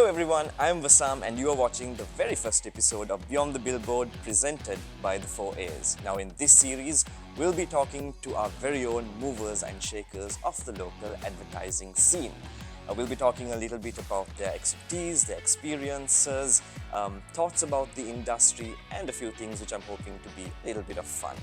Hello everyone, I am Wasaam and you are watching the very first episode of Beyond the Billboard presented by the 4As. Now in this series, we'll be talking to our very own movers and shakers of the local advertising scene. We'll be talking a little bit about their expertise, their experiences, thoughts about the industry and a few things which I'm hoping to be a little bit of fun.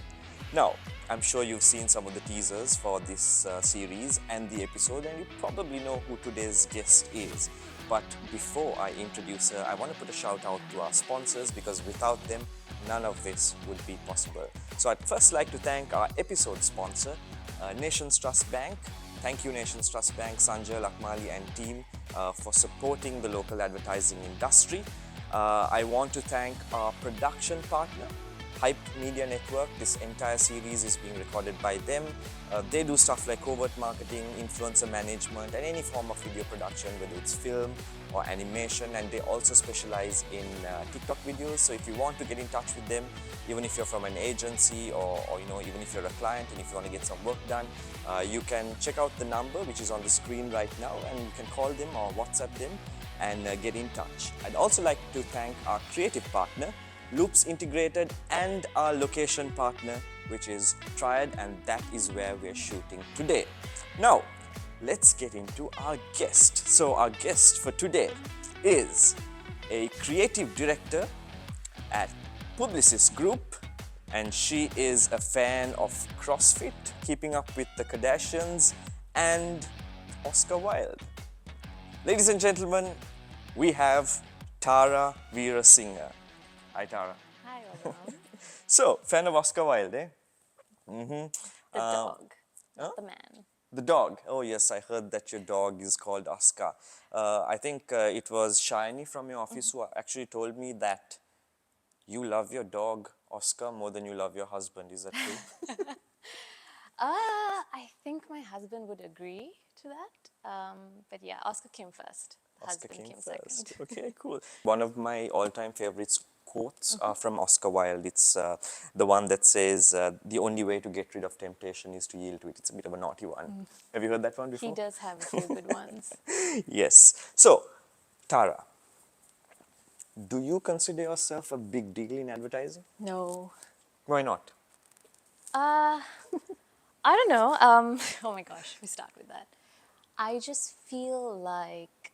Now, I'm sure you've seen some of the teasers for this series and the episode and you probably know who today's guest is. But before I introduce her, I want to put a shout out to our sponsors because without them, none of this would be possible. So I'd first like to thank our episode sponsor, Nations Trust Bank. Thank you Nations Trust Bank, Sanjay Lakmali and team for supporting the local advertising industry. I want to thank our production partner, Hype Media Network. This entire series is being recorded by them. They do stuff like covert marketing, influencer management and any form of video production, whether it's film or animation, and they also specialize in TikTok videos. So if you want to get in touch with them, even if you're from an agency or even if you're a client and if you want to get some work done, you can check out the number which is on the screen right now and you can call them or WhatsApp them and get in touch. I'd also like to thank our creative partner, Loops Integrated, and our location partner, which is Triad, and that is where we're shooting today. Now, let's get into our guest. So our guest for today is a creative director at Publicis Group, and she is a fan of CrossFit, Keeping Up with the Kardashians, and Oscar Wilde. Ladies and gentlemen, we have Tara Weerasinghe. Hi Tara. Hi everyone. So, fan of Oscar Wilde, eh? The dog, not the man. The dog. Oh yes, I heard that your dog is called Oscar. I think it was Shayne from your office who actually told me that you love your dog Oscar more than you love your husband. Is that true? I think my husband would agree to that. But yeah, Oscar came first. The Oscar husband came first. second. Okay, cool. One of my all-time favorites quotes are from Oscar Wilde. It's the one that says, the only way to get rid of temptation is to yield to it. It's a bit of a naughty one. Have you heard that one before? He does have a few good ones. Yes. So, Tara, do you consider yourself a big deal in advertising? No. Why not? I don't know. Oh my gosh, we start with that. I just feel like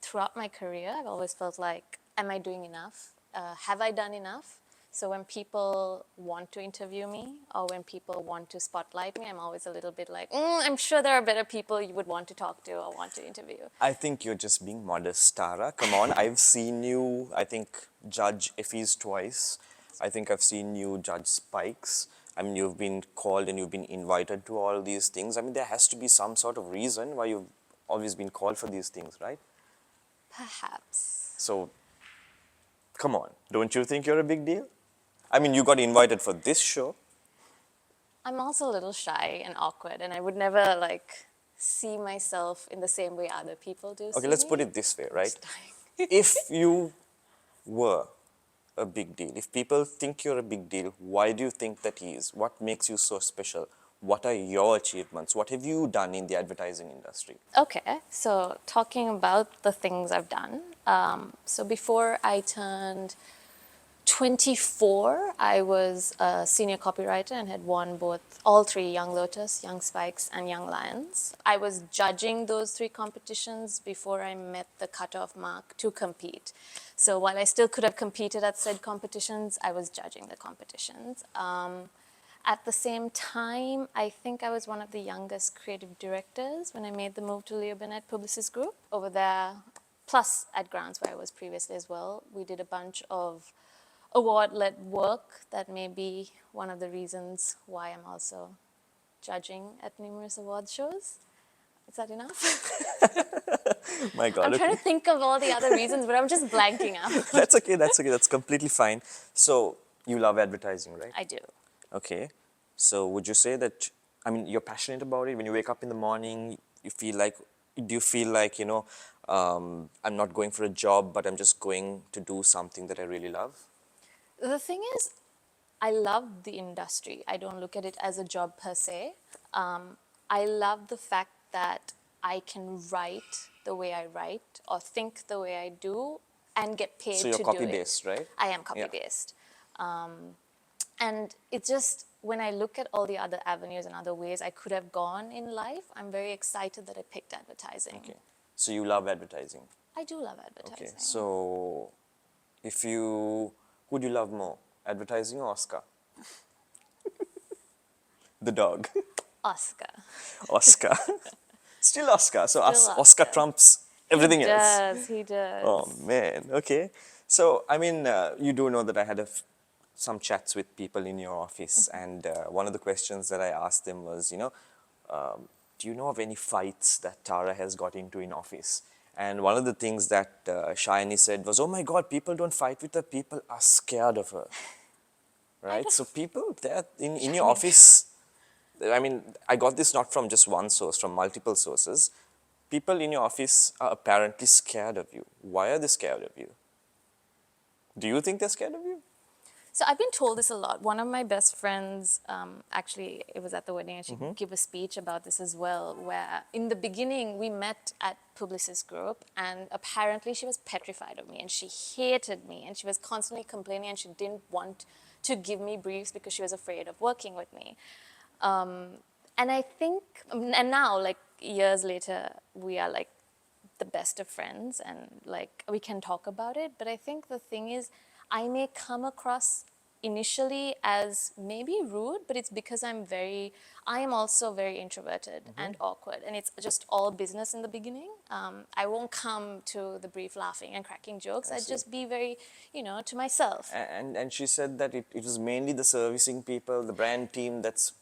throughout my career, I've always felt like, am I doing enough? Have I done enough? So when people want to interview me or when people want to spotlight me, I'm always a little bit like, I'm sure there are better people you would want to talk to or want to interview. I think you're just being modest, Tara. Come on, I've seen you, I think, judge Effie's twice. I think I've seen you judge Spikes. I mean, you've been called and you've been invited to all these things. I mean, there has to be some sort of reason why you've always been called for these things, right? Perhaps. So, come on, don't you think you're a big deal? I mean, you got invited for this show. I'm also a little shy and awkward, and I would never see myself in the same way other people do. Okay, let's put it this way, right? If you were a big deal, if people think you're a big deal, why do you think that he is? What makes you so special? What are your achievements? What have you done in the advertising industry? Okay, so talking about the things I've done. So before I turned 24, I was a senior copywriter and had won all three Young Lotus, Young Spikes, and Young Lions. I was judging those three competitions before I met the cutoff mark to compete. So while I still could have competed at said competitions, I was judging the competitions. At the same time, I think I was one of the youngest creative directors when I made the move to Leo Burnett Publicis Group. Over there, plus at Grants, where I was previously as well, we did a bunch of award-led work that may be one of the reasons why I'm also judging at numerous award shows. Is that enough? My God. I'm trying to think of all the other reasons, but I'm just blanking out. That's okay, that's completely fine. So, you love advertising, right? I do. Okay. So, would you say that, I mean, you're passionate about it? When you wake up in the morning, do you feel like, I'm not going for a job, but I'm just going to do something that I really love? The thing is, I love the industry. I don't look at it as a job per se. I love the fact that I can write the way I write or think the way I do and get paid So you're to do it. copy-based, right? I am copy-based. And it just, when I look at all the other avenues and other ways I could have gone in life, I'm very excited that I picked advertising. Okay. So you love advertising. I do love advertising. Okay. So who do you love more, advertising or Oscar? The dog. Oscar. Oscar. Still Oscar. So Still Oscar trumps everything else. He does. Oh man. Okay. So I mean, you do know that I had some chats with people in your office, and one of the questions that I asked them was, do you know of any fights that Tara has got into in office? And one of the things that Shayani said was, oh my God, people don't fight with her, people are scared of her. Right? So people there in your office, I mean, I got this not from just one source, from multiple sources. People in your office are apparently scared of you. Why are they scared of you? Do you think they're scared of you? So I've been told this a lot. One of my best friends, actually, it was at the wedding, and she gave a speech about this as well, where in the beginning we met at Publicis Group, and apparently she was petrified of me, and she hated me, and she was constantly complaining, and she didn't want to give me briefs because she was afraid of working with me. And I think, and now, like years later, we are like the best of friends, and like we can talk about it. But I think the thing is, I may come across initially as maybe rude, but it's because I am also very introverted and awkward, and it's just all business in the beginning. I won't come to the brief laughing and cracking jokes. I'd just be very, to myself. And she said that it was mainly the servicing people, the brand team that's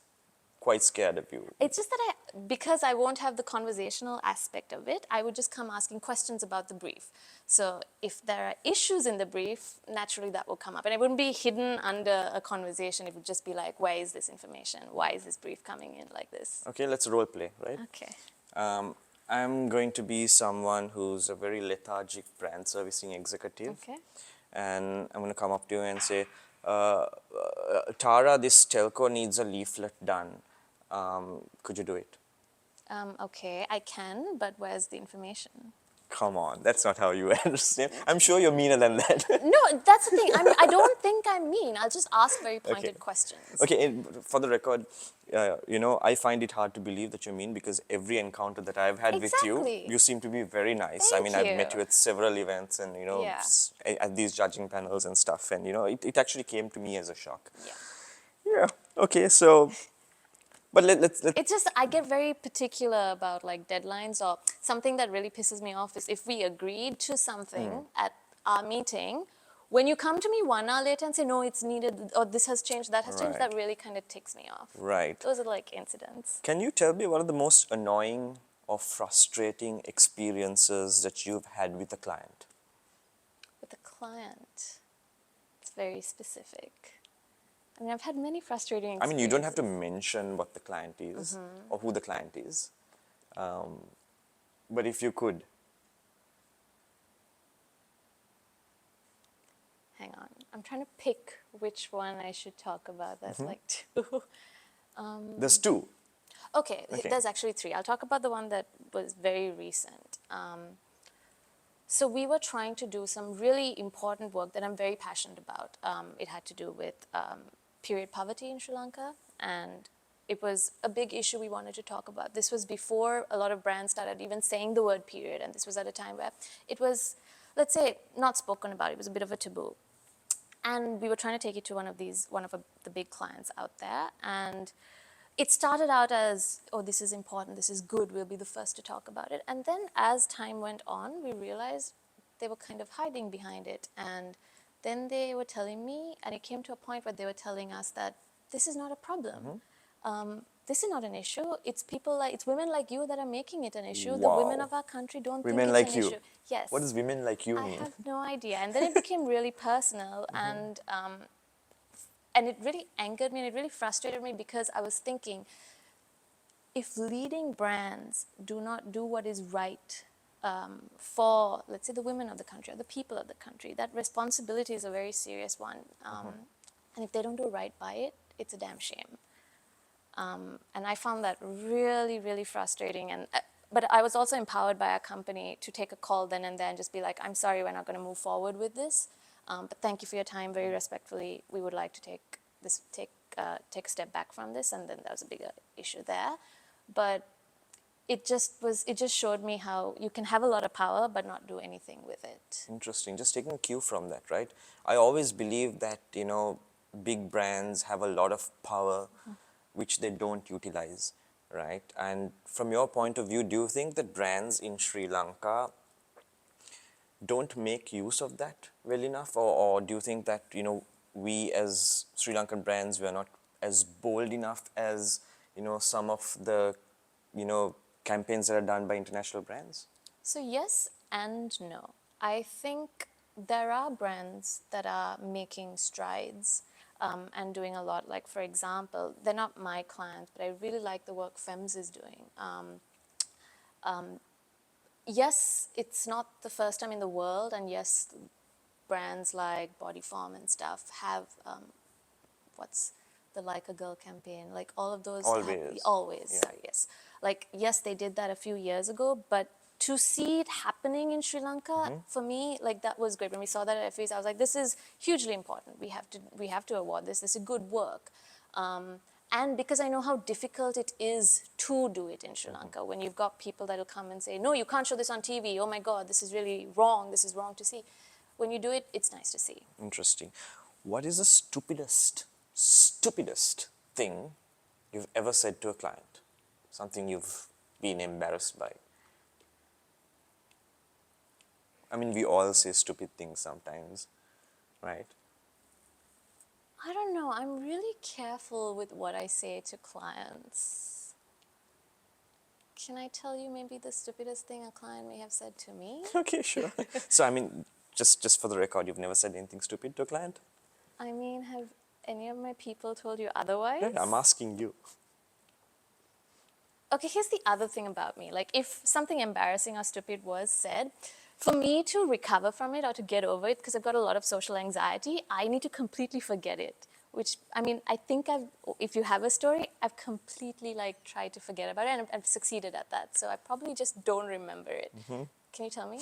quite scared of you. It's just that because I won't have the conversational aspect of it, I would just come asking questions about the brief. So if there are issues in the brief, naturally that will come up. And it wouldn't be hidden under a conversation. It would just be like, where is this information? Why is this brief coming in like this? Okay, let's role play, right? Okay. I'm going to be someone who's a very lethargic brand servicing executive. Okay. And I'm going to come up to you and say, Tara, this telco needs a leaflet done. Could you do it? Okay, I can, but where's the information? Come on, that's not how you understand. I'm sure you're meaner than that. No, that's the thing. I don't think I'm mean. I'll just ask very pointed questions. Okay, and for the record, I find it hard to believe that you're mean because every encounter that I've had with you, you seem to be very nice. Thank I've met you at several events and, at these judging panels and stuff. And, it actually came to me as a shock. Yeah, okay, so... But let's... It's just, I get very particular about like deadlines, or something that really pisses me off is if we agreed to something at our meeting, when you come to me 1 hour later and say, no, it's needed, or this has changed, that has changed, that really kind of ticks me off. Right. Those are like incidents. Can you tell me what are the most annoying or frustrating experiences that you've had with a client? With a client, it's very specific. I mean, I've had many frustrating experiences. I mean, you don't have to mention what the client is or who the client is. But if you could. Hang on. I'm trying to pick which one I should talk about. There's like two. There's two. Okay, there's actually three. I'll talk about the one that was very recent. So we were trying to do some really important work that I'm very passionate about. It had to do with period poverty in Sri Lanka, and it was a big issue we wanted to talk about. This was before a lot of brands started even saying the word period, and this was at a time where it was, let's say, not spoken about. It was a bit of a taboo. And we were trying to take it to one of the big clients out there, and it started out as, oh, this is important, this is good, we'll be the first to talk about it. And then as time went on, we realized they were kind of hiding behind it. And then they were telling me, and it came to a point where they were telling us that this is not a problem. This is not an issue. It's women like you that are making it an issue. Wow. The women of our country don't women think like it's an you. issue. Yes. What does women like you I mean? have no idea. And then it became really personal, and it really angered me, and it really frustrated me, because I was thinking, if leading brands do not do what is right for, let's say, the women of the country or the people of the country, that responsibility is a very serious one. And if they don't do right by it, it's a damn shame. And I found that really, really frustrating. And but I was also empowered by our company to take a call then and there and just be like, I'm sorry, we're not going to move forward with this. But thank you for your time. Very respectfully, we would like to take a step back from this. And then there was a bigger issue there. But it just showed me how you can have a lot of power but not do anything with it. Interesting. Just taking a cue from that, right? I always believe that, big brands have a lot of power which they don't utilize, right? And from your point of view, do you think that brands in Sri Lanka don't make use of that well enough? Or do you think that, we as Sri Lankan brands, we are not as bold enough as, some of the, campaigns that are done by international brands? So yes and no. I think there are brands that are making strides and doing a lot. Like, for example, they're not my clients, but I really like the work FEMS is doing. Yes, it's not the first time in the world, and yes, brands like Bodyform and stuff have, what's the Like a Girl campaign, like all of those. Always, Yeah. sorry, yes. Like, yes, they did that a few years ago, but to see it happening in Sri Lanka, for me, like, that was great. When we saw that at FAs, I was like, this is hugely important. We have to award this. This is good work. And because I know how difficult it is to do it in Sri Lanka, when you've got people that will come and say, no, you can't show this on TV. Oh my God, this is really wrong. This is wrong to see. When you do it, it's nice to see. Interesting. What is the stupidest thing you've ever said to a client? Something you've been embarrassed by? I mean, we all say stupid things sometimes, right? I don't know. I'm really careful with what I say to clients. Can I tell you maybe the stupidest thing a client may have said to me? Okay, sure. So, I mean, just for the record, you've never said anything stupid to a client? I mean, have any of my people told you otherwise? Yeah, I'm asking you. Okay, here's the other thing about me. Like, if something embarrassing or stupid was said, for me to recover from it or to get over it, because I've got a lot of social anxiety, I need to completely forget it. Which, I mean, I think if you have a story, I've completely, like, tried to forget about it, and I've succeeded at that. So I probably just don't remember it. Can you tell me?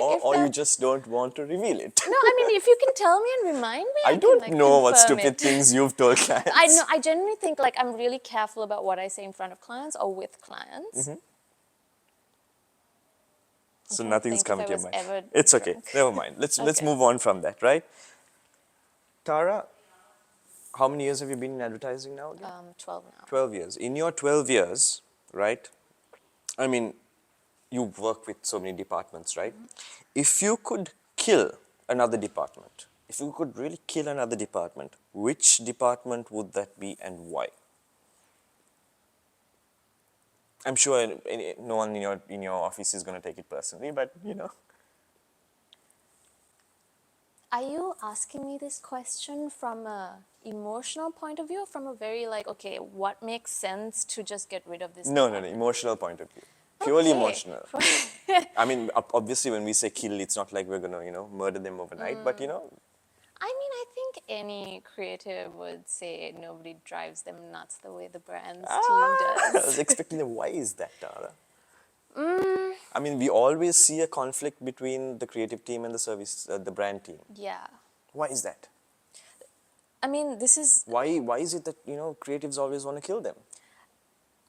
Or you just don't want to reveal it. No, I mean, if you can tell me and remind me, I don't can, like, know what confirm stupid it. things you've told clients. I know. I genuinely think, like, I'm really careful about what I say in front of clients or with clients. So nothing's think come if to I your was mind. ever It's okay. drunk. Never mind. Let's Okay. move on from that, right? Tara, how many years have you been in advertising now again? 12 now. 12 years. In your 12 years, right? I mean, you work with so many departments, right? If you could kill another department, if you could really kill another department, which department would that be and why? I'm sure no one in your office is going to take it personally, but Are you asking me this question from a emotional point of view or from a very, like, okay, what makes sense to just get rid of this No, department? emotional point of view. Purely Okay. emotional. I mean, obviously when we say kill, it's not like we're going to, murder them overnight, but I mean, I think any creative would say nobody drives them nuts the way the brand's team I was does. expecting them. Why is that, Tara? I mean, we always see a conflict between the creative team and the brand team. Yeah. Why is that? I mean, this is, Why is it that, creatives always want to kill them?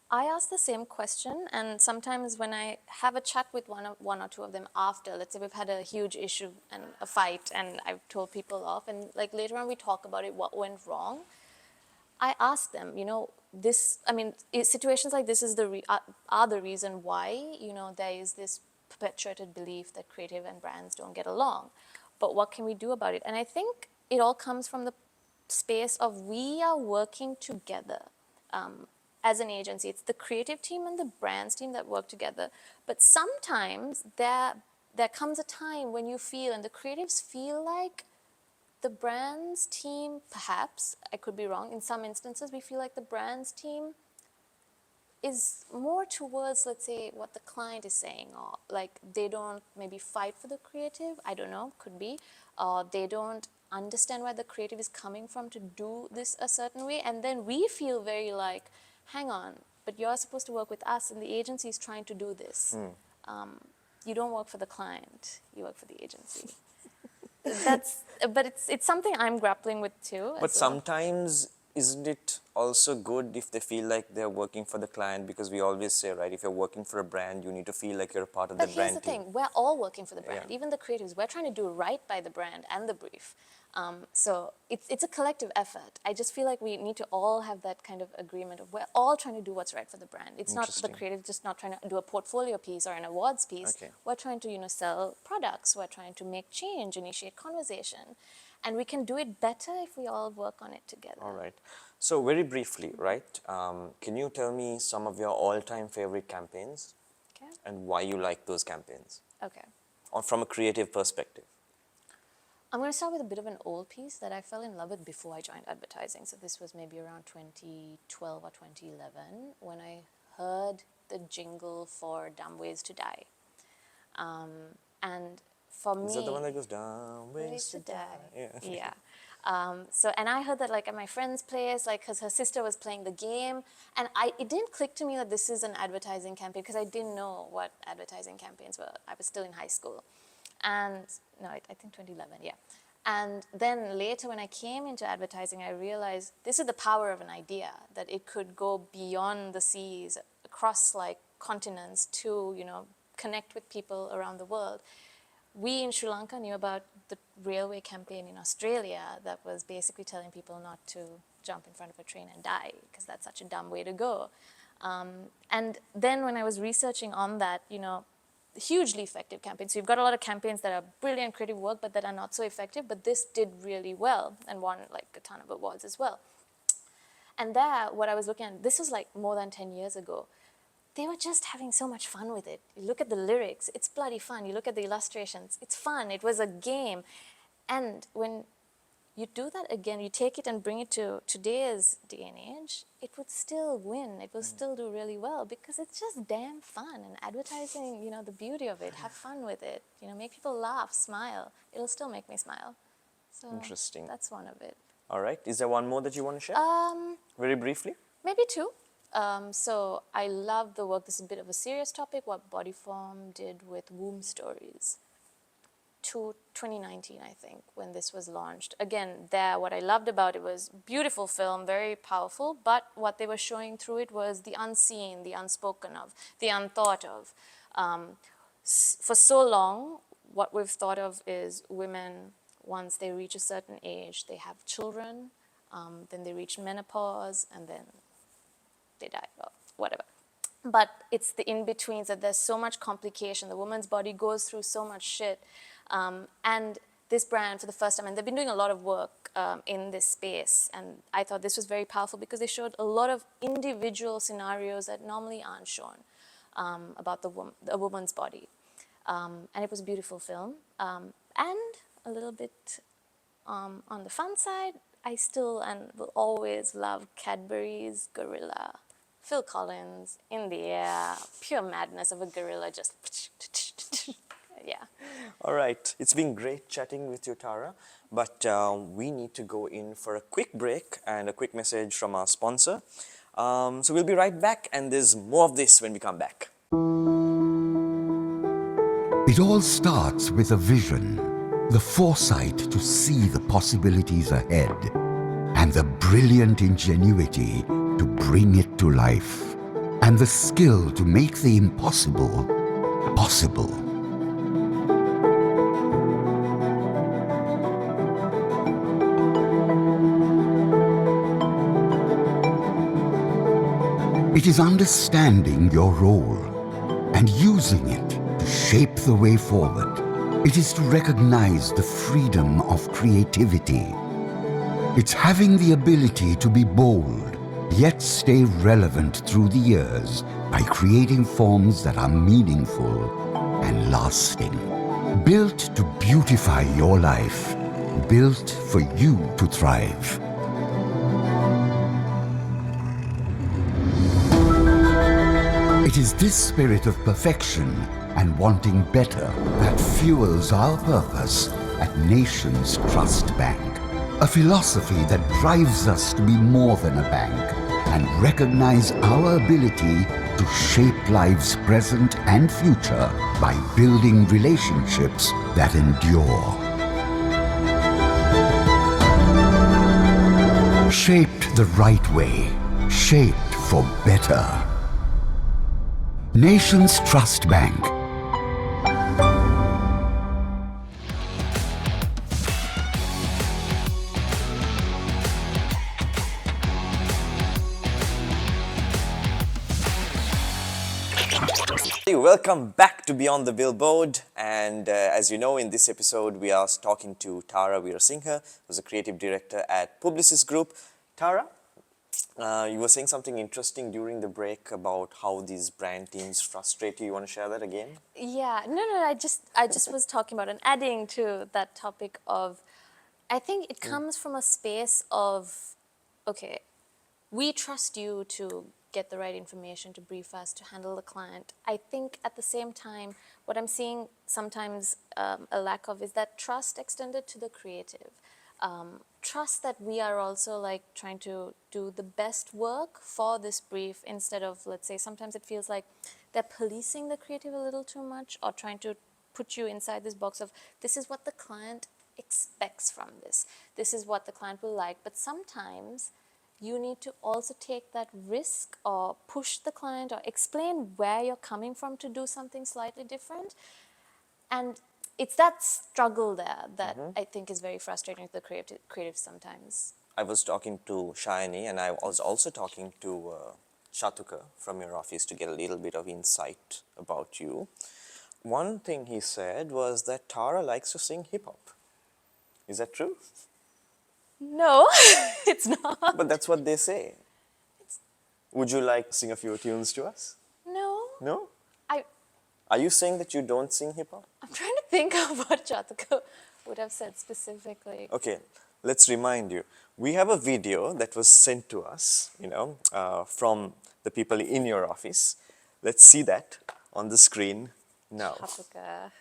I ask the same question, and sometimes when I have a chat with one or two of them after, let's say we've had a huge issue and a fight, and I've told people off, and like later on we talk about it, what went wrong. I ask them, situations like this are the reason why, there is this perpetuated belief that creative and brands don't get along. But what can we do about it? And I think it all comes from the space of we are working together. As an agency, it's the creative team and the brands team that work together. But sometimes there comes a time when you feel, and the creatives feel like the brands team, perhaps, I could be wrong, in some instances we feel like the brands team is more towards, let's say, what the client is saying, or like they don't maybe fight for the creative, I don't know, could be, or they don't understand where the creative is coming from to do this a certain way, and then we feel very like, hang on, but you're supposed to work with us, and the agency is trying to do this. You don't work for the client, you work for the agency. But it's something I'm grappling with too. But sometimes, isn't it also good if they feel like they're working for the client? Because we always say, right, if you're working for a brand, you need to feel like you're a part of the brand too. But here's the thing, we're all working for the brand, even the creatives. We're trying to do right by the brand and the brief. So it's a collective effort. I just feel like we need to all have that kind of agreement of we're all trying to do what's right for the brand. It's not the creative just not trying to do a portfolio piece or an awards piece. We're trying to, sell products. We're trying to make change, initiate conversation. And we can do it better if we all work on it together. All right. So very briefly, right, can you tell me some of your all-time favorite campaigns and why you like those campaigns? Okay. Or from a creative perspective. I'm going to start with a bit of an old piece that I fell in love with before I joined advertising. So this was maybe around 2012 or 2011 when I heard the jingle for Dumb Ways to Die. And for me... Is that the one that goes, Dumb Ways to Die? Yeah. And I heard that like at my friend's place, like because her sister was playing the game, and it didn't click to me that this is an advertising campaign because I didn't know what advertising campaigns were. I was still in high school. And no, I think 2011, yeah. And then later when I came into advertising, I realized this is the power of an idea, that it could go beyond the seas, across like continents to, connect with people around the world. We in Sri Lanka knew about the railway campaign in Australia that was basically telling people not to jump in front of a train and die because that's such a dumb way to go. And then when I was researching on that, hugely effective campaigns. So you've got a lot of campaigns that are brilliant creative work but that are not so effective, but this did really well and won like a ton of awards as well. And there, what I was looking at, this was like more than 10 years ago. They were just having so much fun with it. You look at the lyrics, it's bloody fun. You look at the illustrations, it's fun. It was a game. And when you do that again, you take it and bring it to today's day and age, it would still win. It will still do really well because it's just damn fun. And advertising, the beauty of it, have fun with it. Make people laugh, smile. It'll still make me smile. So interesting. That's one of it. All right. Is there one more that you want to share? Very briefly? Maybe two. So I love the work, this is a bit of a serious topic, what Bodyform did with womb stories. 2019, I think, when this was launched. Again, what I loved about it was beautiful film, very powerful, but what they were showing through it was the unseen, the unspoken of, the unthought of. For so long, what we've thought of is women, once they reach a certain age, they have children, then they reach menopause, and then they die, well, whatever. But it's the in-betweens that there's so much complication. The woman's body goes through so much shit. And this brand, for the first time, and they've been doing a lot of work in this space, and I thought this was very powerful because they showed a lot of individual scenarios that normally aren't shown about a woman's body. And it was a beautiful film. And a little bit on the fun side, I still and will always love Cadbury's Gorilla. Phil Collins, in the air, pure madness of a gorilla, just yeah. All right. It's been great chatting with you, Tara, but we need to go in for a quick break and a quick message from our sponsor. So we'll be right back, and there's more of this when we come back. It all starts with a vision, the foresight to see the possibilities ahead, and the brilliant ingenuity to bring it to life, and the skill to make the impossible possible. It is understanding your role and using it to shape the way forward. It is to recognize the freedom of creativity. It's having the ability to be bold, yet stay relevant through the years by creating forms that are meaningful and lasting. Built to beautify your life, built for you to thrive. It is this spirit of perfection and wanting better that fuels our purpose at Nations Trust Bank. A philosophy that drives us to be more than a bank, and recognize our ability to shape life's present and future by building relationships that endure. Shaped the right way, shaped for better. Nations Trust Bank. Welcome back to Beyond the Billboard, and as you know, in this episode we are talking to Tara Weerasinghe, who's a creative director at Publicis Group. Tara, you were saying something interesting during the break about how these brand teams frustrate you. You want to share that again? Yeah, no, I just was talking about and adding to that topic of, I think it comes from a space of, okay, we trust you to get the right information, to brief us, to handle the client. I think at the same time, what I'm seeing sometimes a lack of is that trust extended to the creative. Trust that we are also like trying to do the best work for this brief instead of, let's say, sometimes it feels like they're policing the creative a little too much or trying to put you inside this box of this is what the client expects from this. This is what the client will like. But sometimes you need to also take that risk or push the client or explain where you're coming from to do something slightly different. And it's that struggle there that I think is very frustrating to the creative sometimes. I was talking to Shayani, and I was also talking to Chathuka from your office to get a little bit of insight about you. One thing he said was that Tara likes to sing hip-hop. Is that true? No, it's not. But that's what they say. Would you like to sing a few tunes to us? No. No? I Are you saying that you don't sing hip-hop? I'm trying to think of what Chathuka would have said specifically. Okay, let's remind you. We have a video that was sent to us, from the people in your office. Let's see that on the screen now. Chathuka.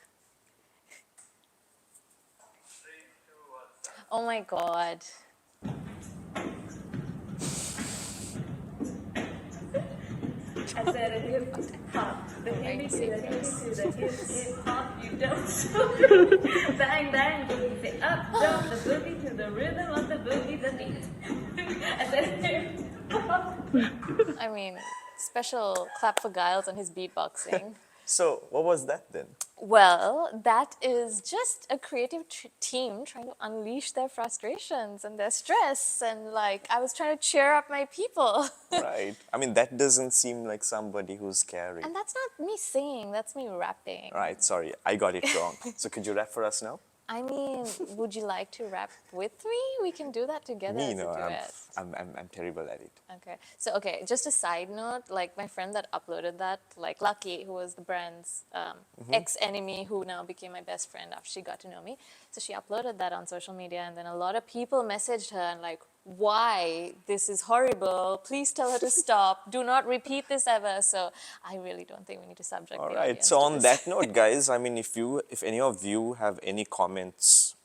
Oh my God. I said a hip hop, the hip to the hip to the hip hop, you don't stop. Bang bang boogie, say up jump the boogie to the rhythm of the boogie, the beat. I said hip hop. I mean, special clap for Giles on his beatboxing. So, what was that then? Well, that is just a creative team trying to unleash their frustrations and their stress. And like, I was trying to cheer up my people. Right. I mean, that doesn't seem like somebody who's caring. And that's not me singing, that's me rapping. Right, sorry, I got it wrong. So could you rap for us now? I mean, would you like to rap with me? We can do that together as a duet. I'm terrible at it. Okay. So, okay, just a side note, like my friend that uploaded that, like Lucky, who was the brand's ex-enemy who now became my best friend after she got to know me. So she uploaded that on social media and then a lot of people messaged her and like, why? This is horrible. Please tell her to stop. Do not repeat this ever. So I really don't think we need to subject All the right, audience so to on this. that note, guys, I mean, if any of you have any comments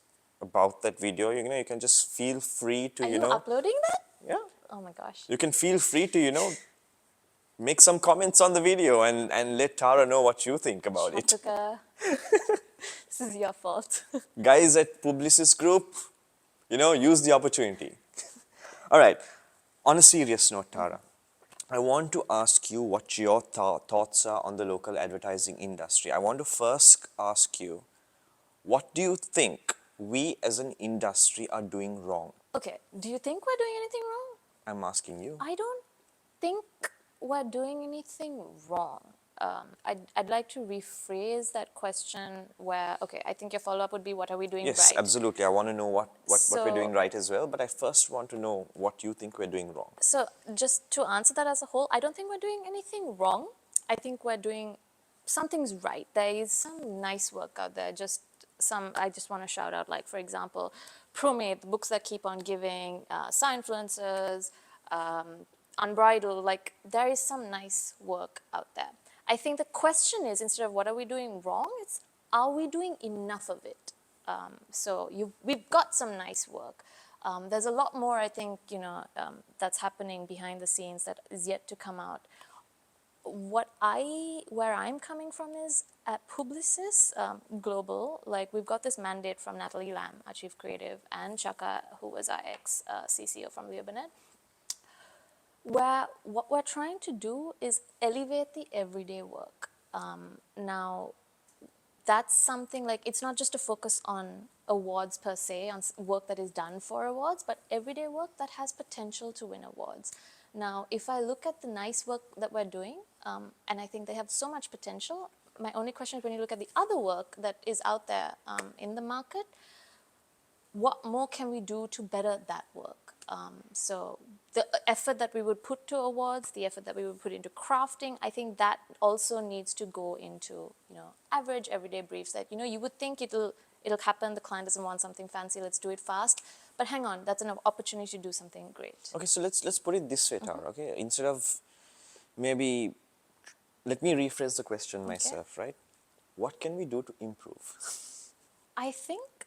about that video, you can just feel free to, Are you uploading that? yeah, Oh my gosh. you can feel free to, make some comments on the video and let Tara know what you think about it. Chathuka, this is your fault. Guys at Publicis Group, use the opportunity. All right, on a serious note, Tara, I want to ask you what your thoughts are on the local advertising industry. I want to first ask you, what do you think we as an industry are doing wrong? Okay, do you think we're doing anything wrong? I'm asking you. I don't think we're doing anything wrong. I'd like to rephrase that question where, okay, I think your follow-up would be, what are we doing Yes, right? absolutely. I want to know what we're doing So- right as well, but I first want to know what you think we're doing wrong. So just to answer that as a whole, I don't think we're doing anything wrong. I think we're doing something's right. There is some nice work out there. I just want to shout out, like, for example, ProMade, the books that keep on giving, Sci-Influencers, Unbridled, like, there is some nice work out there. I think the question is, instead of what are we doing wrong, it's are we doing enough of it? So we've got some nice work. There's a lot more, I think, that's happening behind the scenes that is yet to come out. Where I'm coming from is at Publicis Global, like we've got this mandate from Natalie Lam, our chief creative, and Chaka, who was our ex-CCO from Leobinet, where what we're trying to do is elevate the everyday work. Now, that's something like, it's not just a focus on awards per se, on work that is done for awards, but everyday work that has potential to win awards. Now, if I look at the nice work that we're doing, and I think they have so much potential, my only question is when you look at the other work that is out there in the market, what more can we do to better that work? So the effort that we would put to awards, the effort that we would put into crafting, I think that also needs to go into, average everyday briefs that, you would think it'll happen, the client doesn't want something fancy, let's do it fast. But hang on, that's an opportunity to do something great. Okay, so let's put it this way, Tara, okay? Instead of maybe, let me rephrase the question myself, right? What can we do to improve? I think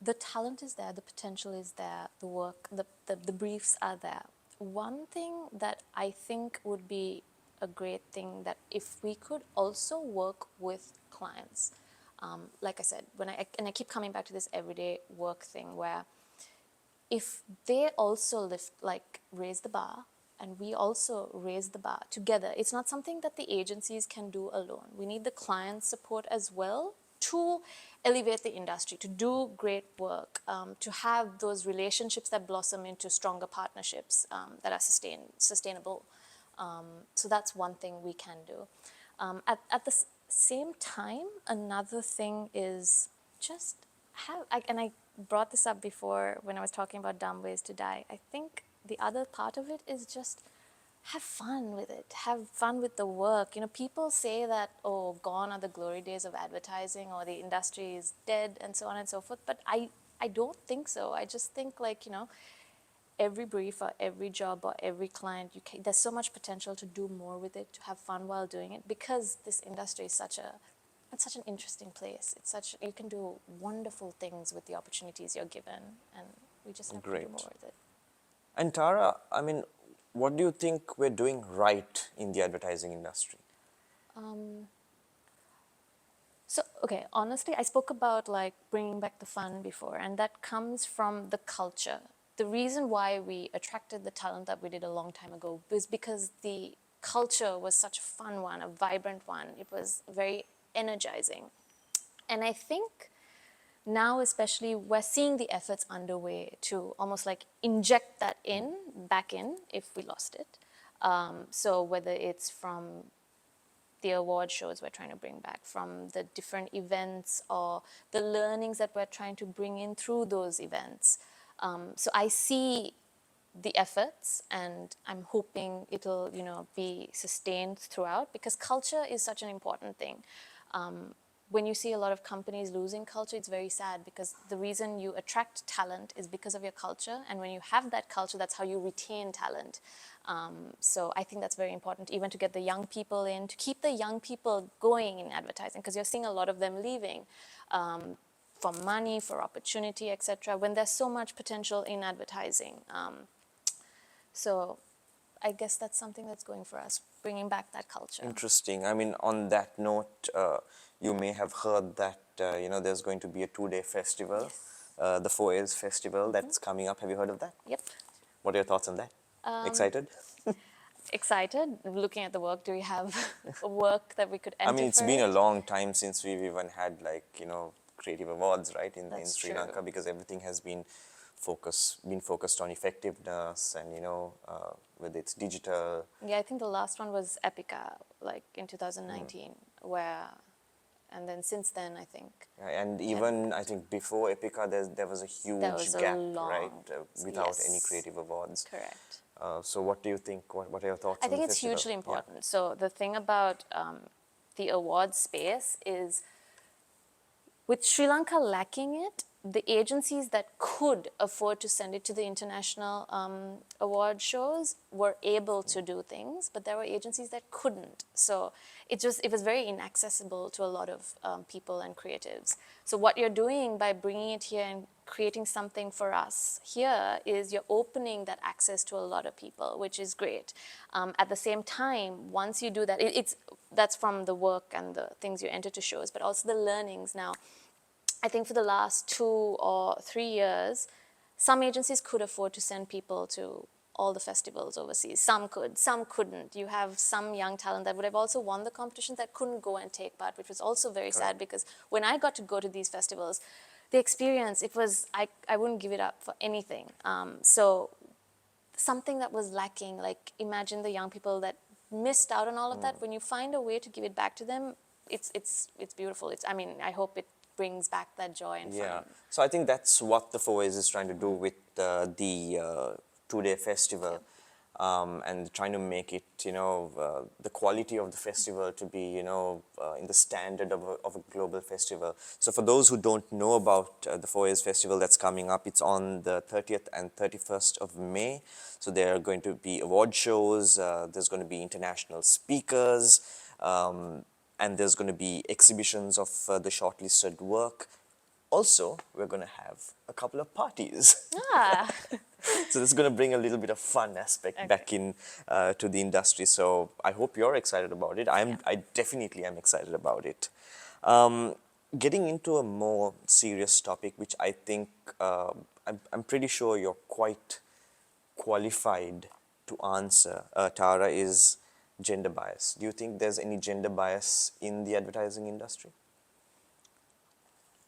the talent is there, the potential is there, the work, the briefs are there. One thing that I think would be a great thing that if we could also work with clients, like I said, I keep coming back to this everyday work thing where if they also raise the bar and we also raise the bar together, it's not something that the agencies can do alone. We need the client support as well to elevate the industry, to do great work, to have those relationships that blossom into stronger partnerships that are sustainable. So that's one thing we can do. At the same time, another thing is just and I brought this up before when I was talking about dumb ways to die. I think the other part of it is just have fun with it. Have fun with the work. People say that, oh, gone are the glory days of advertising or the industry is dead and so on and so forth. But I don't think so. I just think every brief or every job or every client, there's so much potential to do more with it, to have fun while doing it, because this industry is such an interesting place. You can do wonderful things with the opportunities you're given, and we just have to do more with it. And Tara, I mean, what do you think we're doing right in the advertising industry? Okay, honestly, I spoke about bringing back the fun before, and that comes from the culture. The reason why we attracted the talent that we did a long time ago was because the culture was such a fun one, a vibrant one. It was very energizing. And I think now especially we're seeing the efforts underway to almost inject that back in if we lost it. So whether it's from the award shows we're trying to bring back, from the different events or the learnings that we're trying to bring in through those events. So I see the efforts, and I'm hoping it'll, be sustained throughout, because culture is such an important thing. When you see a lot of companies losing culture, it's very sad, because the reason you attract talent is because of your culture, and when you have that culture, that's how you retain talent. So I think that's very important, even to get the young people in, to keep the young people going in advertising, because you're seeing a lot of them leaving for money, for opportunity, etc., when there's so much potential in advertising. So I guess that's something that's going for us, bringing back that culture. Interesting. I mean, on that note, you may have heard that, there's going to be a 2-day festival, Yes. the 4 A's Festival that's coming up. Have you heard of that? Yep. What are your thoughts on that? Excited? Excited. Looking at the work, do we have work that we could enter? I mean, it's been a long time since we've even had creative awards, right, in Sri true. Lanka, because everything has been focused on effectiveness and whether it's digital. Yeah, I think the last one was Epica, in 2019, and then since then, I think. And even I think before Epica, there was a huge gap, right, without any creative awards. Correct. So what do you think? What are your thoughts? I on think the it's festival? hugely important. So the thing about the award space is, with Sri Lanka lacking it, the agencies that could afford to send it to the international award shows were able to do things, but there were agencies that couldn't. So it was very inaccessible to a lot of people and creatives. So what you're doing by bringing it here and creating something for us here is you're opening that access to a lot of people, which is great. At the same time, once you do that, that's from the work and the things you enter to shows, but also the learnings now. I think for the last 2 or 3 years, some agencies could afford to send people to all the festivals overseas. Some could, some couldn't. You have some young talent that would have also won the competitions that couldn't go and take part, which was also very sad, because when I got to go to these festivals, the experience, I wouldn't give it up for anything. So something that was lacking, like imagine the young people that missed out on all of that. When you find a way to give it back to them, it's beautiful. I hope it brings back that joy and Yeah. fun. So I think that's what the 4As is trying to do with the 2-day festival. And trying to make it, the quality of the festival to be, in the standard of a global festival. So for those who don't know about the 4As festival that's coming up, it's on the 30th and 31st of May. So there are going to be award shows, there's going to be international speakers, and there's going to be exhibitions of the shortlisted work. Also, we're going to have a couple of parties. Ah. So this is going to bring a little bit of fun aspect back in to the industry. So I hope you're excited about it. I definitely am excited about it. Getting into a more serious topic, which I think I'm pretty sure you're quite qualified to answer, Tara, is gender bias. Do you think there's any gender bias in the advertising industry?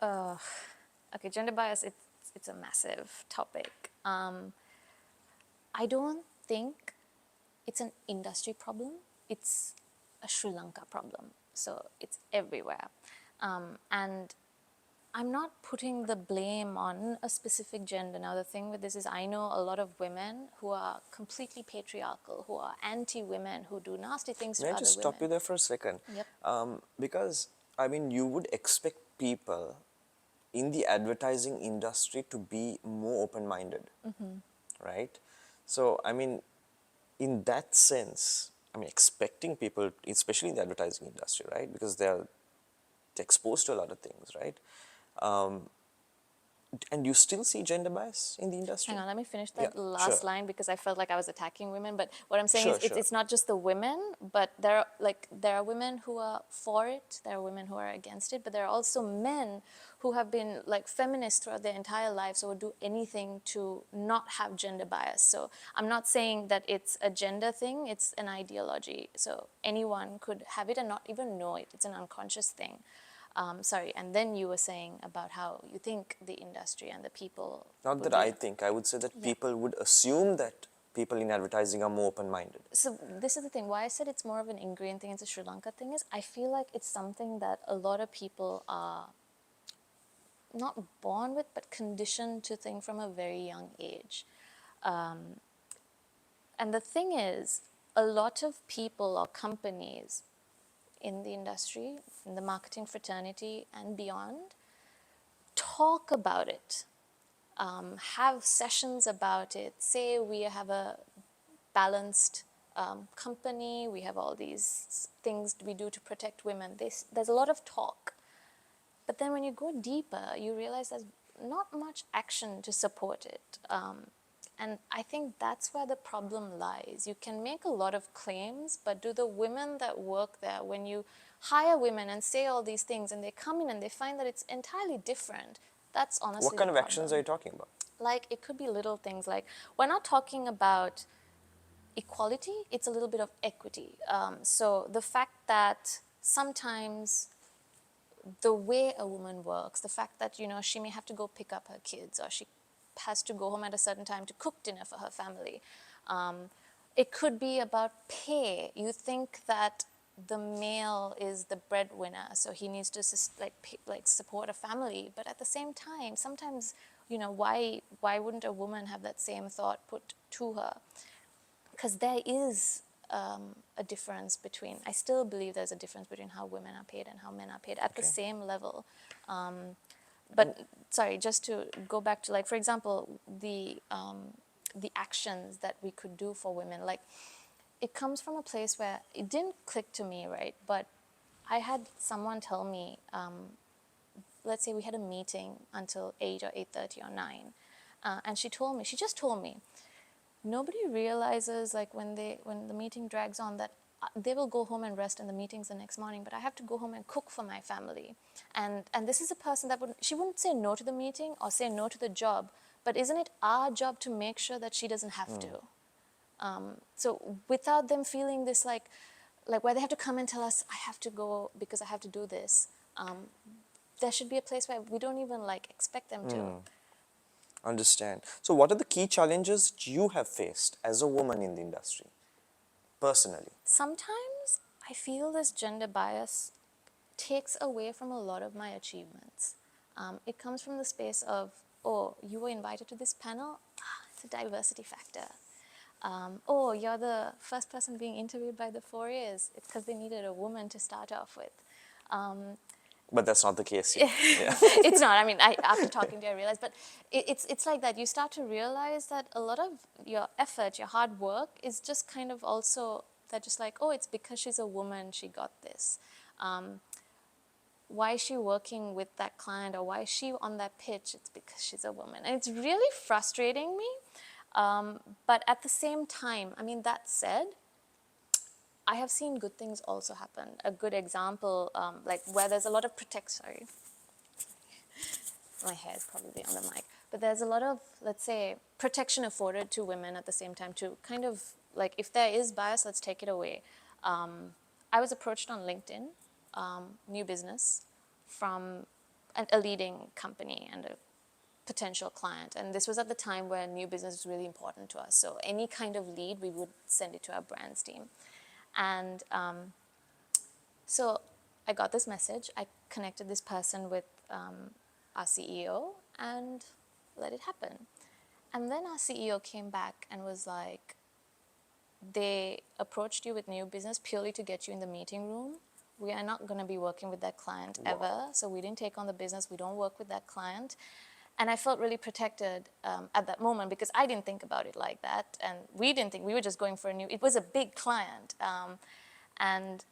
Okay, gender bias, it's a massive topic. I don't think it's an industry problem. It's a Sri Lanka problem. So it's everywhere. And I'm not putting the blame on a specific gender. Now, the thing with this is I know a lot of women who are completely patriarchal, who are anti-women, who do nasty things to May I other just women. stop you there for a second? Yep. Because, you would expect people in the advertising industry to be more open-minded, right? So, in that sense, expecting people, especially in the advertising industry, right? Because they're exposed to a lot of things, right? And you still see gender bias in the industry? Hang on, let me finish that Yeah, last sure. line, because I felt like I was attacking women. But what I'm saying Sure, is sure. it's not just the women, but there are women who are for it, there are women who are against it, but there are also men who have been feminists throughout their entire lives, or would do anything to not have gender bias. So I'm not saying that it's a gender thing, it's an ideology. So anyone could have it and not even know it. It's an unconscious thing. Sorry, and then you were saying about how you think the industry and the people... Not that I think, I would say that people would assume that people in advertising are more open-minded. So this is the thing, why I said it's more of an ingrained thing, it's a Sri Lanka thing, is I feel like it's something that a lot of people are not born with, but conditioned to think from a very young age. And the thing is, a lot of people or companies in the industry, in the marketing fraternity and beyond, talk about it, have sessions about it, say we have a balanced company, we have all these things we do to protect women. There's a lot of talk. But then when you go deeper, you realize there's not much action to support it. And I think that's where the problem lies. You can make a lot of claims, but do the women that work there, when you hire women and say all these things and they come in and they find that it's entirely different, that's honestly What kind the of actions problem. are you talking about? Like, it could be little things like, we're not talking about equality, it's a little bit of equity. So the fact that sometimes the way a woman works, the fact that, she may have to go pick up her kids, or she has to go home at a certain time to cook dinner for her family. It could be about pay. You think that the male is the breadwinner, so he needs to support a family. But at the same time, sometimes, why wouldn't a woman have that same thought put to her? Because there is a difference between, I still believe there's a difference between how women are paid and how men are paid at the same level. But sorry, just to go back to, like, for example, the actions that we could do for women, like, it comes from a place where it didn't click to me, right? But I had someone tell me, let's say we had a meeting until 8 or 8:30 or 9, and she just told me, nobody realizes, like, when the meeting drags on, that they will go home and rest in the meetings the next morning, but I have to go home and cook for my family. And this is a person that she wouldn't say no to the meeting or say no to the job, but isn't it our job to make sure that she doesn't have to? So without them feeling this, like where they have to come and tell us, I have to go because I have to do this, there should be a place where we don't even, like, expect them to. Understand. So what are the key challenges you have faced as a woman in the industry, personally? Sometimes I feel this gender bias takes away from a lot of my achievements. It comes from the space of, oh, you were invited to this panel, it's a diversity factor. Oh, you're the first person being interviewed by the 4As, it's because they needed a woman to start off with. But that's not the case here. Yeah. It's not. I mean, after talking to you, I realized. But it's like that. You start to realize that a lot of your effort, your hard work, is just kind of also, they're just like, oh, it's because she's a woman, she got this. Why is she working with that client, or why is she on that pitch? It's because she's a woman. And it's really frustrating me. But at the same time, I mean, that said, I have seen good things also happen. A good example, like where there's a lot of sorry, my hair is probably on the mic, but there's a lot of, let's say, protection afforded to women at the same time to kind of, like, if there is bias, let's take it away. I was approached on LinkedIn, new business, from a leading company and a potential client. And this was at the time where new business was really important to us. So any kind of lead, we would send it to our brands team. And so I got this message. I connected this person with our CEO and let it happen. And then our CEO came back and was like, they approached you with new business purely to get you in the meeting room. We are not going to be working with that client ever. So we didn't take on the business. We don't work with that client. And I felt really protected at that moment because I didn't think about it like that. And we didn't think, we were just going for it was a big client. And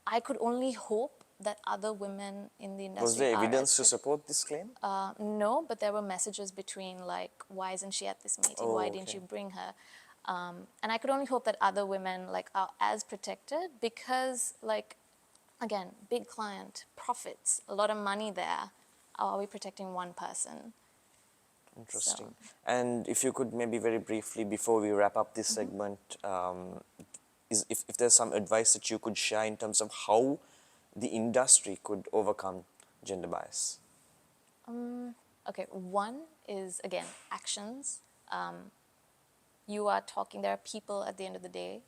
I could only hope that other women in the industry Was there evidence to support this claim? No, but there were messages between, like, why isn't she at this meeting? Why didn't you bring her? And I could only hope that other women, like, are as protected because, like, again, big client, profits, a lot of money there. How are we protecting one person? Interesting. So. And if you could maybe very briefly, before we wrap up this segment, if there's some advice that you could share in terms of how the industry could overcome gender bias. Okay, one is, again, actions. You are talking, there are people at the end of the day.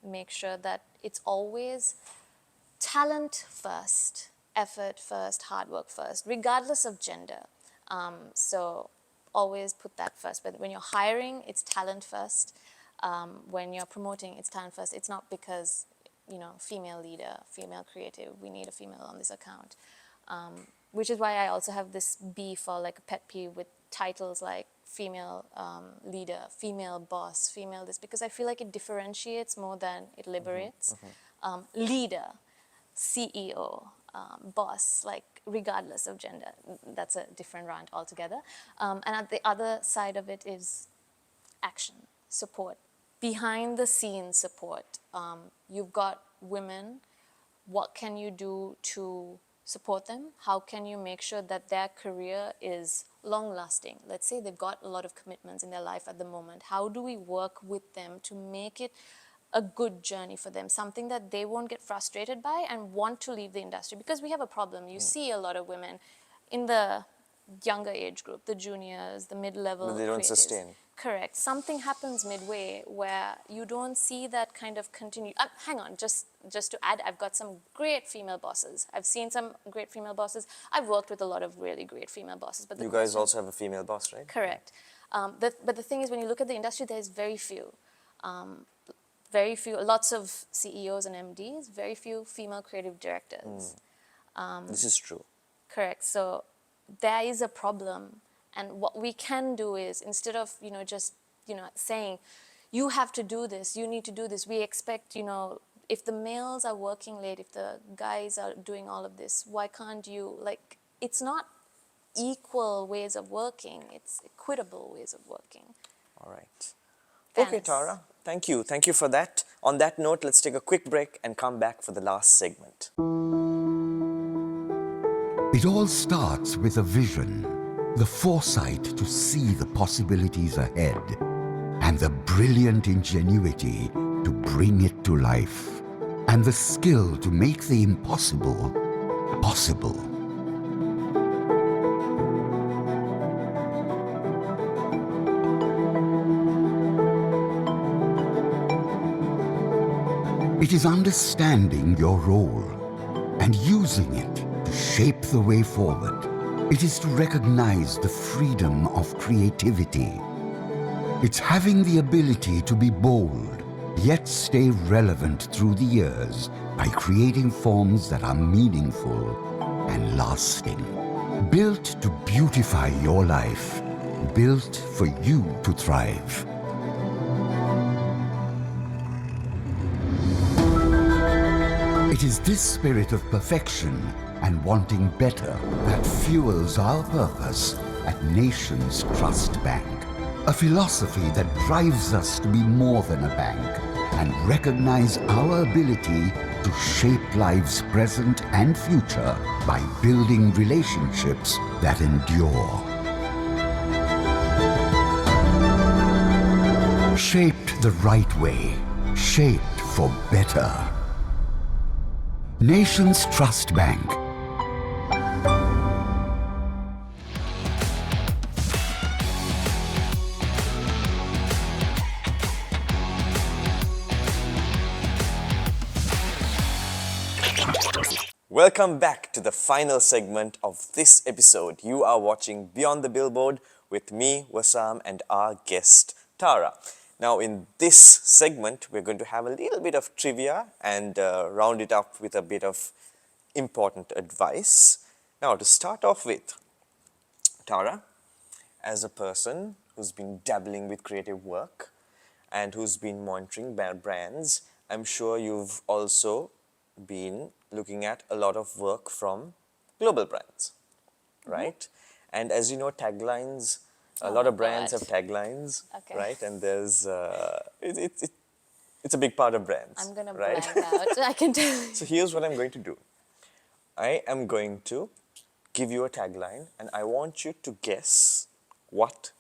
Make sure that it's always talent first, effort first, hard work first, regardless of gender. So always put that first. But when you're hiring, it's talent first. When you're promoting, it's talent first. It's not because, you know, female leader, female creative, we need a female on this account. Which is why I also have this beef, or like a pet peeve with titles like female leader, female boss, female this, because I feel like it differentiates more than it liberates. Leader, CEO, boss, like, regardless of gender. That's a different rant altogether. And at the other side of it is action, support, behind the scenes support. You've got women, what can you do to support them? How can you make sure that their career is long-lasting? Let's say they've got a lot of commitments in their life at the moment. How do we work with them to make it a good journey for them, something that they won't get frustrated by and want to leave the industry? Because we have a problem. You see a lot of women in the younger age group, the juniors, the mid-level But they don't creatives. sustain. Correct. Something happens midway where you don't see that kind of continue. Hang on, just to add, I've got some great female bosses. I've seen some great female bosses. I've worked with a lot of really great female bosses. But You guys also have a female boss, right? Correct. But the thing is, when you look at the industry, there's very few. Very few, lots of CEOs and MDs, very few female creative directors. This is true. Correct. So there is a problem. And what we can do is, instead of, just, saying, you have to do this, you need to do this, we expect, if the males are working late, if the guys are doing all of this, why can't you, like, it's not equal ways of working, it's equitable ways of working. All right. Okay, Fairness. Tara, thank you. Thank you for that. On that note, let's take a quick break and come back for the last segment. It all starts with a vision, the foresight to see the possibilities ahead, and the brilliant ingenuity to bring it to life, and the skill to make the impossible possible. It is understanding your role and using it to shape the way forward. It is to recognize the freedom of creativity. It's having the ability to be bold, yet stay relevant through the years by creating forms that are meaningful and lasting. Built to beautify your life, built for you to thrive. It is this spirit of perfection and wanting better that fuels our purpose at Nations Trust Bank. A philosophy that drives us to be more than a bank and recognize our ability to shape life's present and future by building relationships that endure. Shaped the right way, shaped for better. Nations Trust Bank. Welcome back to the final segment of this episode. You are watching Beyond the Billboard with me, Wasaam, and our guest, Tara. Now, in this segment, we're going to have a little bit of trivia and round it up with a bit of important advice. Now, to start off with, Tara, as a person who's been dabbling with creative work and who's been monitoring brands, I'm sure you've also been looking at a lot of work from global brands, right? And as you know, taglines, a lot of brands have taglines, Okay. right? And there's, it's a big part of brands, I'm gonna right? blank out, I can tell you. So here's what I'm going to do. I am going to give you a tagline and I want you to guess what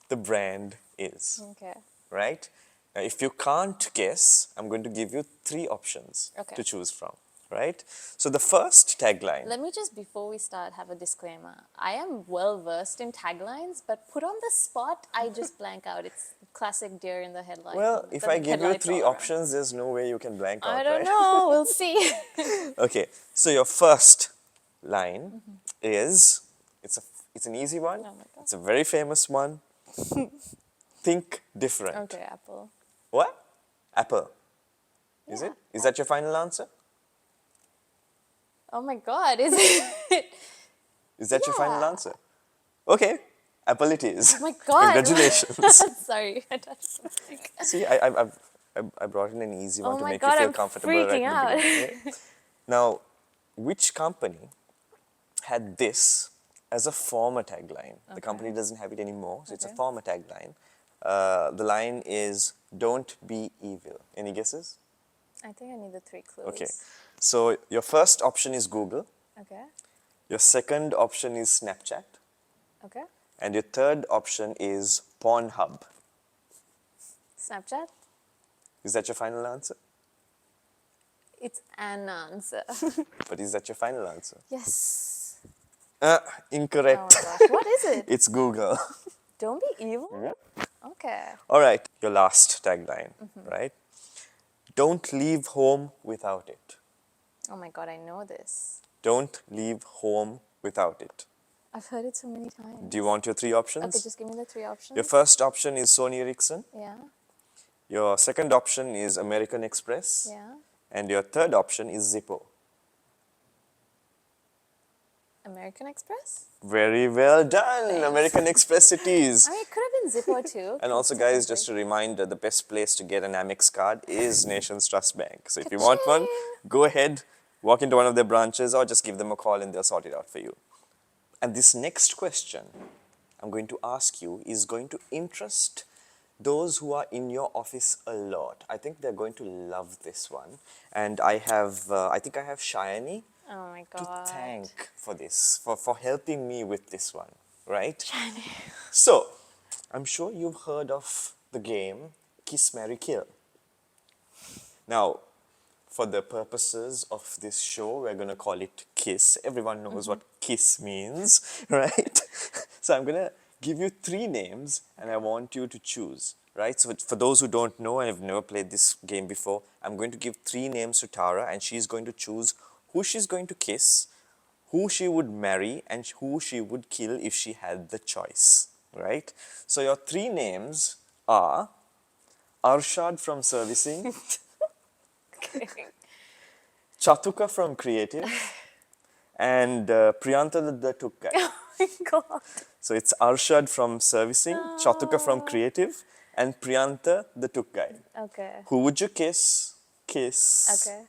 the brand is, Okay. right? Now, if you can't guess, I'm going to give you 3 options Okay. to choose from, right? So the first tagline. Let me just, before we start, have a disclaimer. I am well versed in taglines, but put on the spot, I just blank out. It's classic deer in the headlight. Well, if I give you headlights 3 all around. options, there's no way you can blank out, I don't right? know, we'll see. Okay, so your first line is, it's an easy one. Oh my God. It's a very famous one. Think different. Okay, Apple. What? Apple. Is Yeah. it? Is that your final answer? Oh my God, is it? Is that your final Yeah. answer? Okay, Apple it is. Oh my God. Congratulations. Sorry, I touched something. See, I brought in an easy one Oh to my make God, you feel I'm comfortable right freaking in the out. beginning. right? Now, which company had this as a former tagline? The company doesn't have it anymore, so it's a Okay. former tagline. The line is, "Don't be evil." Any guesses? I think I need the 3 clues. Okay. So your first option is Google. Okay. Your second option is Snapchat. Okay. And your third option is Pornhub. Snapchat? Is that your final answer? It's an answer. But is that your final answer? Yes. Incorrect. Oh my gosh, what is it? It's Google. Don't be evil? Okay. All right, your last tagline, right? Don't leave home without it. Oh my God, I know this. Don't leave home without it. I've heard it so many times. Do you want your 3 options? Okay, just give me the 3 options. Your first option is Sony Ericsson. Yeah, Your second option is American Express. yeah. And your third option is Zippo. American Express? Very well done. Thanks. American Express it is. I mean, it could have been Zippo too. And also, guys, just a reminder, the best place to get an Amex card is Nations Trust Bank. So if you want one, go ahead, walk into one of their branches or just give them a call and they'll sort it out for you. And this next question I'm going to ask you is going to interest those who are in your office a lot. I think they're going to love this one. And I think I have Shayani Oh my to god. thank for this, for helping me with this one, right? Shayani. So, I'm sure you've heard of the game Kiss, Marry, Kill. Now, for the purposes of this show, we're going to call it Kiss. Everyone knows what kiss means, right? So I'm going to give you 3 names and I want you to choose, right? So for those who don't know and have never played this game before, I'm going to give 3 names to Tara and she's going to choose who she's going to kiss, who she would marry, and who she would kill if she had the choice, right? So your 3 names are Arshad from Servicing, Chathuka from Creative, and Priyanta the Tuk guy. Oh my god. So it's Arshad from Servicing, Chathuka from Creative, and Priyanta the Tuk guy. Okay. Who would you kiss? Okay.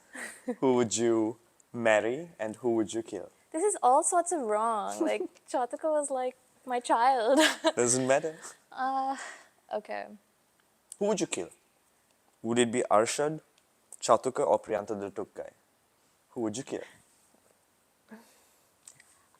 Who would you marry and who would you kill? This is all sorts of wrong. Like, Chathuka was like my child. Doesn't matter. Okay. Who would you kill? Would it be Arshad, Chathuka, or Priyanta the Tuk guy? Who would you kill?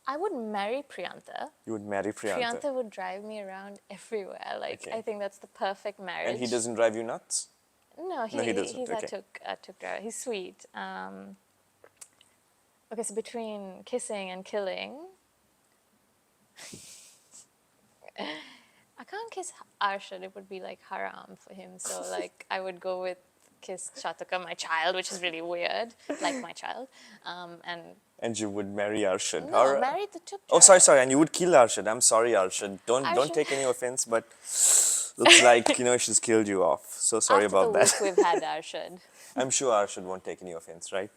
I would marry Priyanta. You would marry Priyanta. Priyanta would drive me around everywhere. Like, Okay. I think that's the perfect marriage. And he doesn't drive you nuts? No, he doesn't. he's Okay. a tuk driver. He's sweet. Okay, so between kissing and killing, I can't kiss Arshad. It would be like haram for him. So like I would go with kiss Chathuka, my child, which is really weird, like my child. And you would marry Arshad. No, Alright. married the tuk Oh, driver. sorry. And you would kill Arshad. I'm sorry, Arshad. Don't Arshad. take any offense, but looks like, she's killed you off. So sorry After about the that. week we've had Arshad. I'm sure Arshad won't take any offense, right?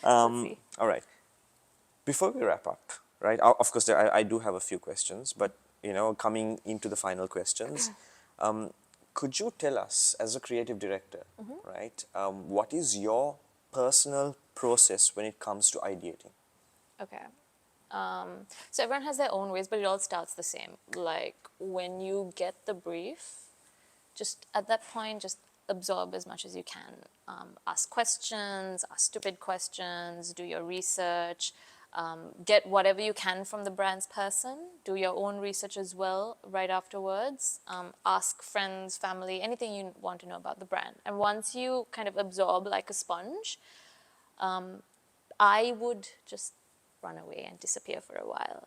We'll see. All right. Before we wrap up, right? Of course, I do have a few questions, but coming into the final questions, could you tell us, as a creative director, right? What is your personal process when it comes to ideating? Okay. So everyone has their own ways, but it all starts the same. Like when you get the brief, just at that point, just absorb as much as you can. Ask questions, ask stupid questions, do your research, get whatever you can from the brand's person, do your own research as well right afterwards, ask friends, family, anything you want to know about the brand. And once you kind of absorb like a sponge, I would just run away and disappear for a while.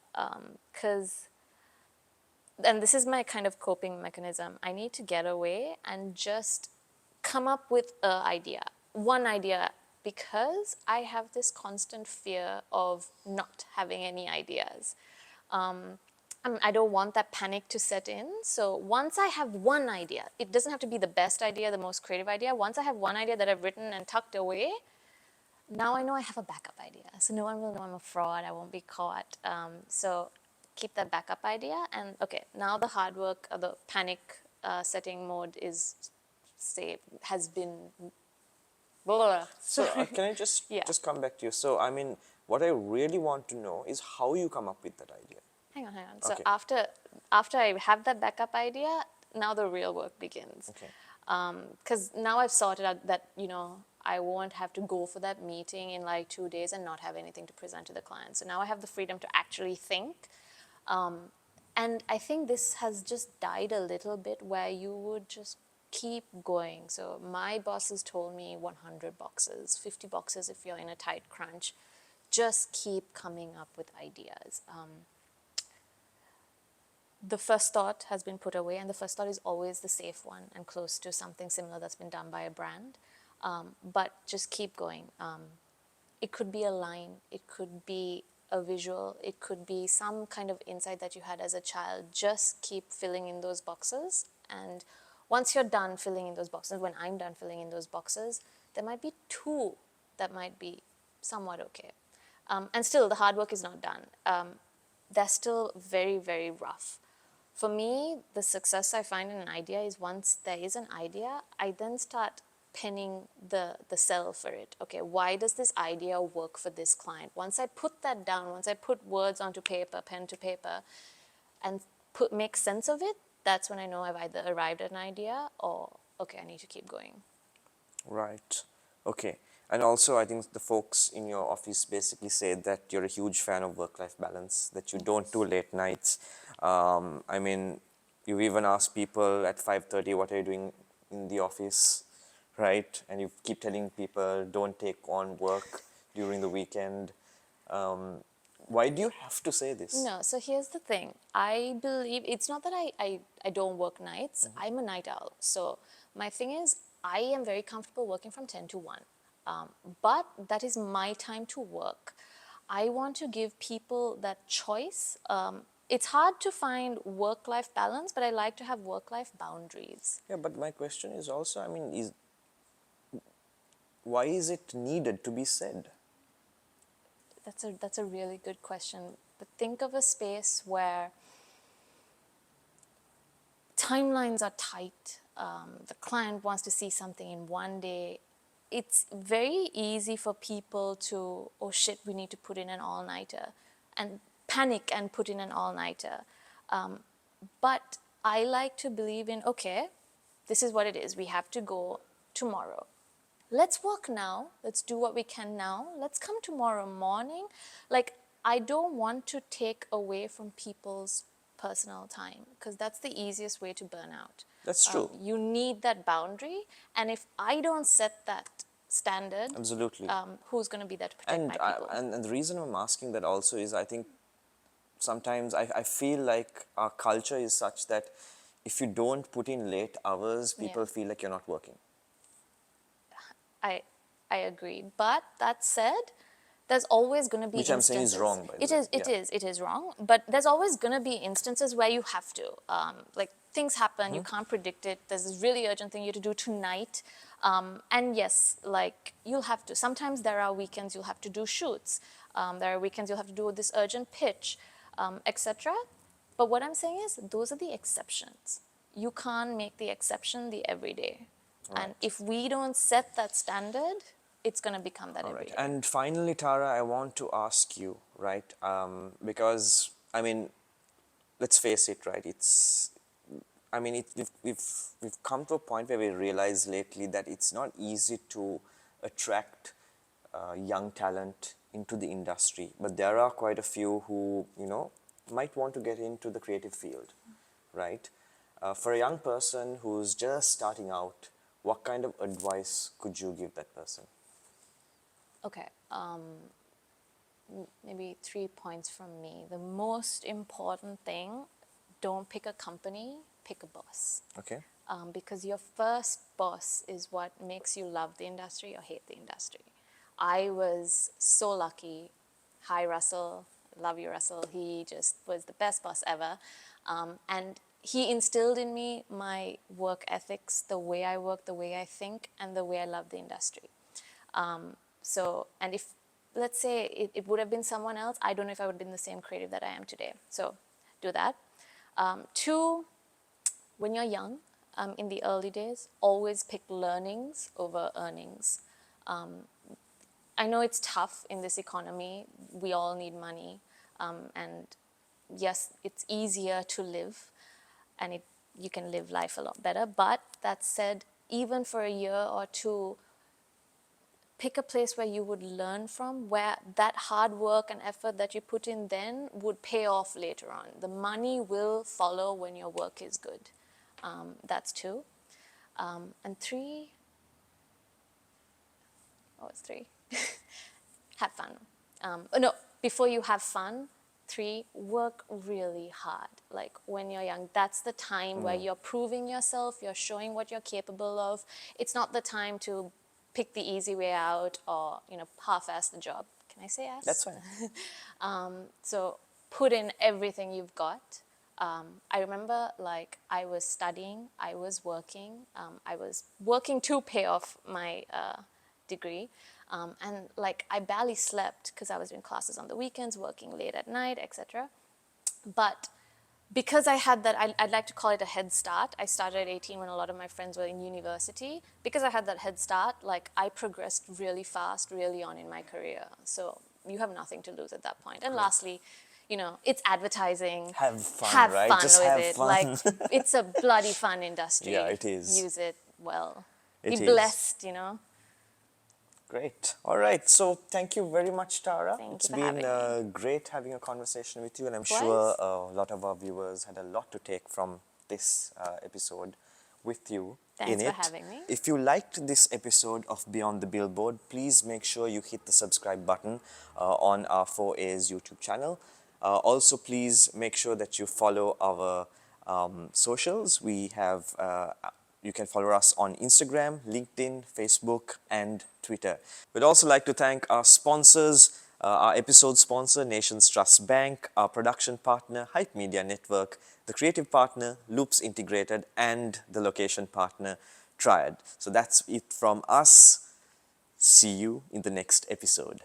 And this is my kind of coping mechanism. I need to get away and just come up with one idea, because I have this constant fear of not having any ideas. I don't want that panic to set in. So once I have one idea, it doesn't have to be the best idea, the most creative idea. Once I have one idea that I've written and tucked away, now I know I have a backup idea. So no one will know I'm a fraud, I won't be caught. So keep that backup idea. And okay, now the hard work, the panic setting mode has been. So can I just come back to you? So I mean, what I really want to know is how you come up with that idea. Hang on. So Okay. after I have that backup idea, now the real work begins. Okay. Because now I've sorted out that, I won't have to go for that meeting in like 2 days and not have anything to present to the client. So now I have the freedom to actually think. And I think this has just died a little bit, where you would just keep going. So my bosses told me 100 boxes, 50 boxes if you're in a tight crunch. Just keep coming up with ideas. The first thought has been put away, and the first thought is always the safe one and close to something similar that's been done by a brand. But just keep going. It could be a line, it could be a visual, it could be some kind of insight that you had as a child. Just keep filling in those boxes, and once you're done filling in those boxes, when I'm done filling in those boxes, there might be 2 that might be somewhat okay. And still, the hard work is not done. They're still very, very rough. For me, the success I find in an idea is once there is an idea, I then start penning the sell for it. Okay, why does this idea work for this client? Once I put that down, once I put words onto paper, pen to paper, and make sense of it, that's when I know I've either arrived at an idea or, okay, I need to keep going. Right. Okay. And also, I think the folks in your office basically say that you're a huge fan of work-life balance, that you don't do late nights. I mean, you even ask people at 5:30, what are you doing in the office, right? And you keep telling people, don't take on work during the weekend. Why do you have to say this? No, so here's the thing. I believe it's not that I don't work nights. I'm a night owl. So my thing is, I am very comfortable working from 10 to 1. But that is my time to work. I want to give people that choice. It's hard to find work-life balance, but I like to have work-life boundaries. Yeah, but my question is also, I mean, why is it needed to be said? That's a really good question. But think of a space where timelines are tight. The client wants to see something in one day. It's very easy for people to, oh shit, we need to put in an all-nighter, and panic and put in an all-nighter. But I like to believe in, okay, this is what it is. We have to go tomorrow. Let's work now. Let's do what we can now. Let's come tomorrow morning. Like, I don't want to take away from people's personal time, because that's the easiest way to burn out. That's true. You need that boundary, and if I don't set that standard, Absolutely. Who's going to be there to protect my people? And the reason I'm asking that also is, I think sometimes I feel like our culture is such that if you don't put in late hours, people feel like you're not working. I agree. But that said, there's always going to be Which I'm instances. saying is wrong, by the way. It is wrong. But there's always going to be instances where you have to. Like, things happen, you can't predict it. There's this really urgent thing you have to do tonight. And yes, like, you'll have to. Sometimes there are weekends you'll have to do shoots. There are weekends you'll have to do this urgent pitch, etc. But what I'm saying is, those are the exceptions. You can't make the exception the everyday. Right. And if we don't set that standard, it's going to become that every day. And finally, Tara, I want to ask you, right? Because, I mean, let's face it, right? We've come to a point where we realize lately that it's not easy to attract young talent into the industry. But there are quite a few who, might want to get into the creative field, right? For a young person who's just starting out, what kind of advice could you give that person? Okay, maybe 3 points from me. The most important thing, don't pick a company, pick a boss. Okay. Because your first boss is what makes you love the industry or hate the industry. I was so lucky. Hi, Russell. Love you, Russell. He just was the best boss ever. And he instilled in me my work ethics, the way I work, the way I think, and the way I love the industry. And if, let's say, it would have been someone else, I don't know if I would have been the same creative that I am today. So do that. 2, when you're young, in the early days, always pick learnings over earnings. I know it's tough in this economy. We all need money. And yes, it's easier to live, and you can live life a lot better. But that said, even for a year or 2, pick a place where you would learn from, where that hard work and effort that you put in then would pay off later on. The money will follow when your work is good. That's 2. And 3, it's 3. Have fun. Before you have fun, 3, work really hard. Like, when you're young, that's the time where you're proving yourself, you're showing what you're capable of. It's not the time to pick the easy way out or, half-ass the job. Can I say ass? That's fine. So put in everything you've got. I remember, like, I was studying, I was working to pay off my degree. And like I barely slept because I was doing classes on the weekends, working late at night, etc. But because I had that, I'd like to call it a head start. I started at 18 when a lot of my friends were in university. Because I had that head start, like I progressed really fast, really on in my career. So you have nothing to lose at that point. And lastly, you know, it's advertising. Have fun, have right? fun Just with have it. fun. Like it's a bloody fun industry. Yeah, it is. Use it well. It Be is. blessed, you know. Great. All right. So thank you very much, Tara. Thank you It's for been having great having a conversation with you, and I'm Likewise. sure a lot of our viewers had a lot to take from this episode with you in Thanks it. for having me. If you liked this episode of Beyond the Billboard, please make sure you hit the subscribe button on our 4A's YouTube channel. Also, please make sure that you follow our socials. We have you can follow us on Instagram, LinkedIn, Facebook, and Twitter. We'd also like to thank our sponsors, our episode sponsor, Nations Trust Bank, our production partner, Hype Media Network, the creative partner, Loops Integrated, and the location partner, Triad. So that's it from us. See you in the next episode.